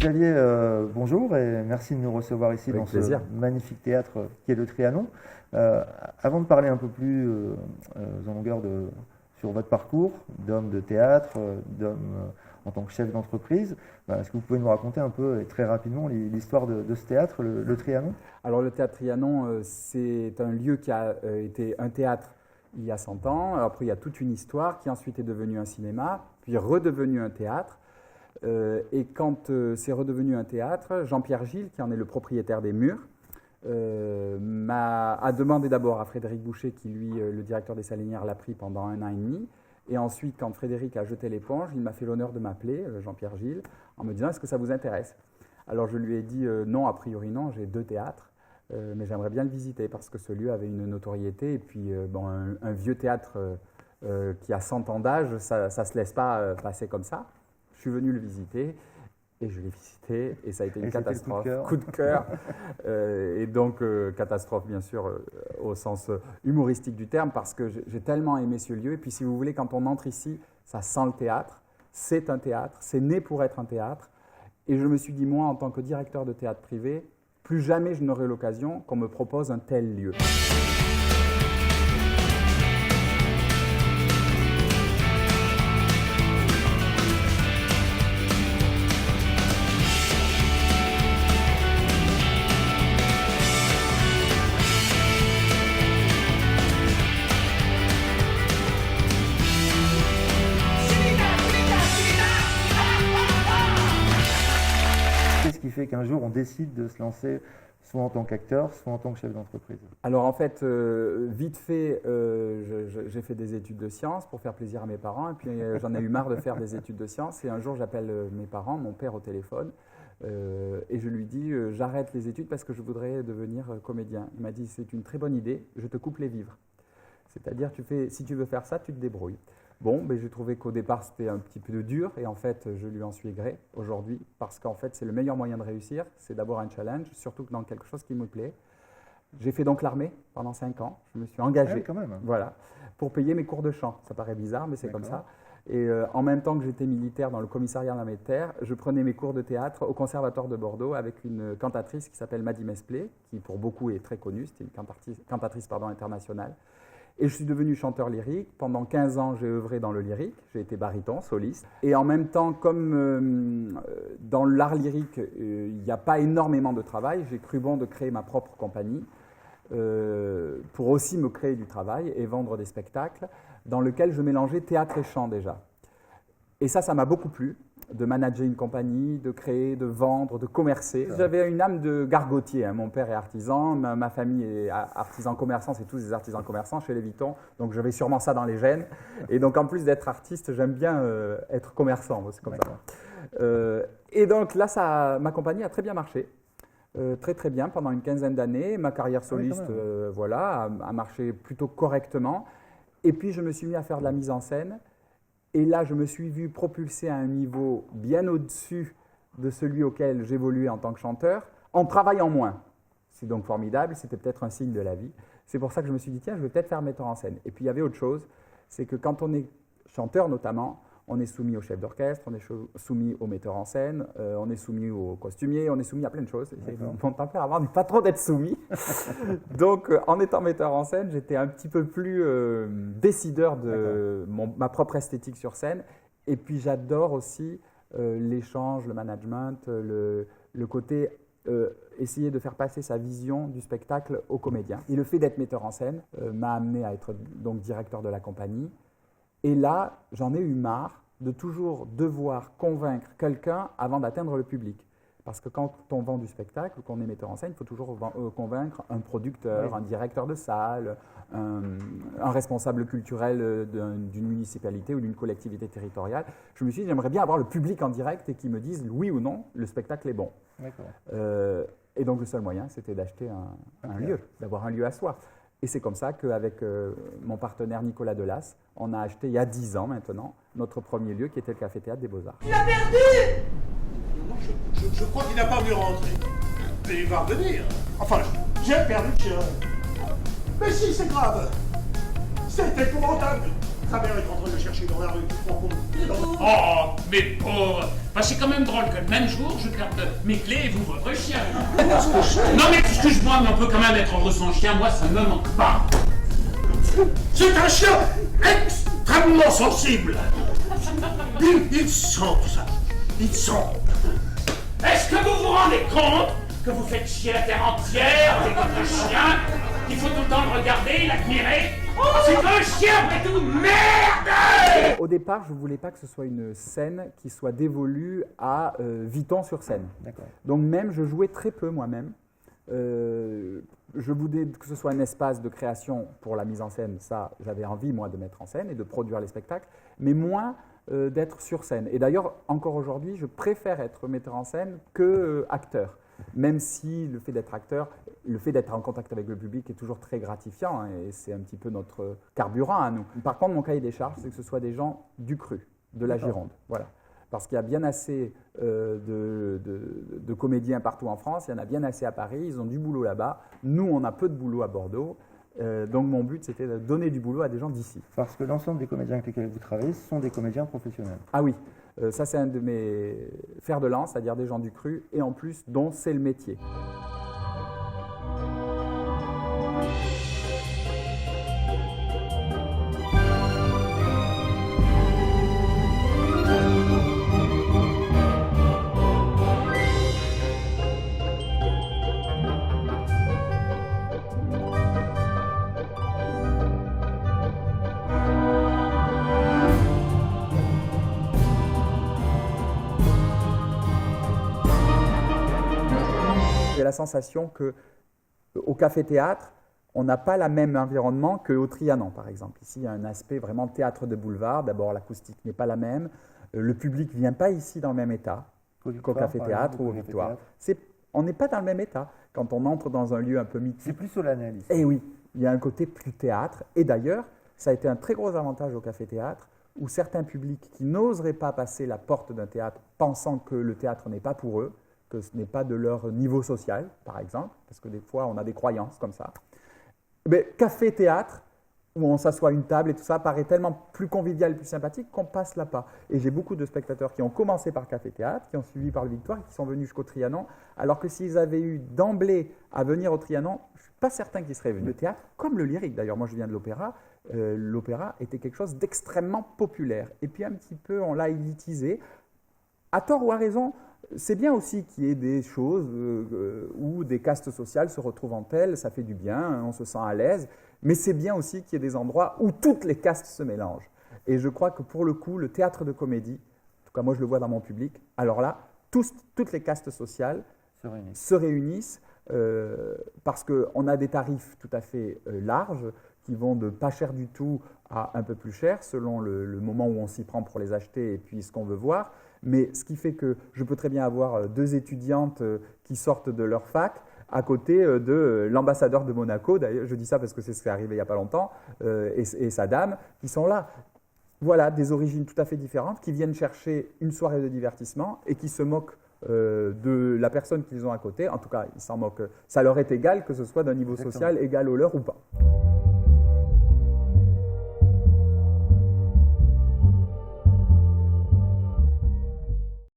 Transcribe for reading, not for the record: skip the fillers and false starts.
Xavier, bonjour et merci de nous recevoir ici Avec dans plaisir. ce magnifique théâtre qui est le Trianon. Avant de parler un peu plus en longueur sur votre parcours d'homme de théâtre, d'homme en tant que chef d'entreprise, est-ce que vous pouvez nous raconter un peu et très rapidement l'histoire de ce théâtre, le Trianon? Alors le théâtre Trianon, c'est un lieu qui a été un théâtre il y a 100 ans. Après, il y a toute une histoire qui ensuite est devenue un cinéma, puis redevenu un théâtre. Et quand c'est redevenu un théâtre, Jean-Pierre Gilles, qui en est le propriétaire des murs, a demandé d'abord à Frédéric Boucher, qui lui, le directeur des Salinières, l'a pris pendant 1 an et demi. Et ensuite, quand Frédéric a jeté l'éponge, il m'a fait l'honneur de m'appeler, Jean-Pierre Gilles, en me disant « Est-ce que ça vous intéresse ?» Alors je lui ai dit « Non, a priori non, j'ai 2 théâtres, mais j'aimerais bien le visiter parce que ce lieu avait une notoriété. Et puis un vieux théâtre qui a 100 ans d'âge, ça ne se laisse pas passer comme ça. » Je suis venu le visiter et je l'ai visité et ça a été une catastrophe, coup de cœur. Et donc catastrophe bien sûr au sens humoristique du terme parce que j'ai tellement aimé ce lieu. Et puis si vous voulez, quand on entre ici, ça sent le théâtre, c'est un théâtre, c'est né pour être un théâtre. Et je me suis dit, moi en tant que directeur de théâtre privé, plus jamais je n'aurai l'occasion qu'on me propose un tel lieu. Qu'est-ce qui fait qu'un jour on décide de se lancer soit en tant qu'acteur, soit en tant que chef d'entreprise? Alors en fait, vite fait, j'ai fait des études de sciences pour faire plaisir à mes parents. Et puis j'en ai eu marre de faire des études de sciences. Et un jour, j'appelle mes parents, mon père au téléphone. Et je lui dis, j'arrête les études parce que je voudrais devenir comédien. Il m'a dit, c'est une très bonne idée, je te coupe les vivres. C'est-à-dire, si tu veux faire ça, tu te débrouilles. Bon, ben, j'ai trouvé qu'au départ, c'était un petit peu dur. Et en fait, je lui en suis gré aujourd'hui. Parce qu'en fait, c'est le meilleur moyen de réussir. C'est d'abord un challenge, surtout que dans quelque chose qui me plaît. J'ai fait donc l'armée pendant 5 ans. Je me suis engagé, quand même. voilà, pour payer mes cours de chant. Ça paraît bizarre, mais c'est comme ça. Et en même temps que j'étais militaire dans le commissariat de l'armée de terre, je prenais mes cours de théâtre au Conservatoire de Bordeaux avec une cantatrice qui s'appelle Maddy Mesplé, qui pour beaucoup est très connue. C'était une cantatrice internationale. Et je suis devenu chanteur lyrique. Pendant 15 ans, j'ai œuvré dans le lyrique. J'ai été baryton, soliste. Et en même temps, comme dans l'art lyrique, il n'y a pas énormément de travail, j'ai cru bon de créer ma propre compagnie pour aussi me créer du travail et vendre des spectacles dans lesquels je mélangeais théâtre et chant déjà. Et ça m'a beaucoup plu, de manager une compagnie, de créer, de vendre, de commercer. J'avais une âme de gargotier. Mon père est artisan, ma famille est artisan commerçant, c'est tous des artisans commerçants chez les Vuitton, donc j'avais sûrement ça dans les gènes. Et donc en plus d'être artiste, j'aime bien être commerçant, c'est comme ça. Et donc là, ma compagnie a très bien marché. Très très bien pendant une 15aine d'années. Ma carrière soliste a marché plutôt correctement. Et puis je me suis mis à faire de la mise en scène. Et là, je me suis vu propulsé à un niveau bien au-dessus de celui auquel j'évoluais en tant que chanteur, en travaillant moins. C'est donc formidable, c'était peut-être un signe de la vie. C'est pour ça que je me suis dit, tiens, je vais peut-être faire metteur en scène. Et puis il y avait autre chose, c'est que quand on est chanteur notamment, on est soumis au chef d'orchestre, on est soumis au metteur en scène, on est soumis au costumier, on est soumis à plein de choses. Mon tempérament n'est pas trop d'être soumis. Donc, en étant metteur en scène, j'étais un petit peu plus décideur de ma propre esthétique sur scène. Et puis, j'adore aussi l'échange, le management, le côté essayer de faire passer sa vision du spectacle aux comédiens. Et le fait d'être metteur en scène m'a amené à être donc directeur de la compagnie. Et là, j'en ai eu marre de toujours devoir convaincre quelqu'un avant d'atteindre le public. Parce que quand on vend du spectacle, qu'on est metteur en scène, il faut toujours convaincre un producteur, un directeur de salle, un responsable culturel d'une municipalité ou d'une collectivité territoriale. Je me suis dit, j'aimerais bien avoir le public en direct et qu'ils me disent oui ou non, le spectacle est bon. Et donc le seul moyen, c'était d'acheter un lieu, d'avoir un lieu à soi. Et c'est comme ça qu'avec mon partenaire Nicolas Delas, on a acheté il y a 10 ans maintenant notre premier lieu qui était le Café Théâtre des Beaux-Arts. Il a perdu! Non, je crois qu'il n'a pas vu rentrer. Mais il va revenir. Enfin, j'ai perdu le chien. Mais si, c'est grave. C'est épouvantable. Ta mère est en train de chercher dans la rue, tu te rends compte? Oh, mais pauvre. Bah, c'est quand même drôle que le même jour, je perde mes clés et vous votre chien. Non mais excuse-moi, mais on peut quand même être heureux sans chien, moi ça ne me manque pas. C'est un chien extrêmement sensible. Il sent tout ça. Il sent. Est-ce que vous vous rendez compte que vous faites chier la terre entière avec votre chien, qu'il faut tout le temps le regarder, l'admirer? C'est un chien après tout, merde! Au départ, je ne voulais pas que ce soit une scène qui soit dévolue à Vuitton-sur-Seine. Donc même, je jouais très peu moi-même. Je voulais que ce soit un espace de création pour la mise en scène. Ça, j'avais envie, moi, de mettre en scène et de produire les spectacles, mais moins d'être sur scène. Et d'ailleurs, encore aujourd'hui, je préfère être metteur en scène que acteur. Même si le fait d'être acteur, le fait d'être en contact avec le public est toujours très gratifiant, hein, et c'est un petit peu notre carburant à nous. Par contre, mon cahier des charges, c'est que ce soit des gens du cru, de la Gironde. Voilà. Parce qu'il y a bien assez de comédiens partout en France, il y en a bien assez à Paris, ils ont du boulot là-bas. Nous, on a peu de boulot à Bordeaux. Donc mon but, c'était de donner du boulot à des gens d'ici. Parce que l'ensemble des comédiens avec lesquels vous travaillez sont des comédiens professionnels. Ah oui, ça c'est un de mes fers de lance, c'est-à-dire des gens du cru, et en plus, dont c'est le métier. J'ai la sensation qu'au café-théâtre, on n'a pas le même environnement qu'au Trianon, par exemple. Ici, il y a un aspect vraiment théâtre de boulevard. D'abord, l'acoustique n'est pas la même. Le public ne vient pas ici dans le même état qu'au café-théâtre ou au Victoire. On n'est pas dans le même état. Quand on entre dans un lieu un peu mythique. C'est plus solennel ici. Eh oui, il y a un côté plus théâtre. Et d'ailleurs, ça a été un très gros avantage au café-théâtre, où certains publics qui n'oseraient pas passer la porte d'un théâtre, pensant que le théâtre n'est pas pour eux, que ce n'est pas de leur niveau social, par exemple, parce que des fois, on a des croyances comme ça. Mais café-théâtre, où on s'assoit à une table et tout ça, paraît tellement plus convivial et plus sympathique qu'on passe là pas. Et j'ai beaucoup de spectateurs qui ont commencé par café-théâtre, qui ont suivi par le Victoire et qui sont venus jusqu'au Trianon, alors que s'ils avaient eu d'emblée à venir au Trianon, je ne suis pas certain qu'ils seraient venus. Le théâtre, comme le lyrique, d'ailleurs, moi je viens de l'opéra, l'opéra était quelque chose d'extrêmement populaire. Et puis un petit peu, on l'a élitisé, à tort ou à raison. C'est bien aussi qu'il y ait des choses où des castes sociales se retrouvent entre elles, ça fait du bien, on se sent à l'aise, mais c'est bien aussi qu'il y ait des endroits où toutes les castes se mélangent. Et je crois que pour le coup, le théâtre de comédie, en tout cas moi je le vois dans mon public, alors là, toutes les castes sociales se réunissent parce qu'on a des tarifs tout à fait larges qui vont de pas cher du tout à un peu plus cher selon le moment où on s'y prend pour les acheter et puis ce qu'on veut voir. Mais ce qui fait que je peux très bien avoir deux étudiantes qui sortent de leur fac à côté de l'ambassadeur de Monaco, d'ailleurs je dis ça parce que c'est ce qui est arrivé il n'y a pas longtemps, et sa dame, qui sont là. Voilà, des origines tout à fait différentes, qui viennent chercher une soirée de divertissement et qui se moquent de la personne qu'ils ont à côté. En tout cas, ils s'en moquent. Ça leur est égal que ce soit d'un niveau social égal au leur ou pas.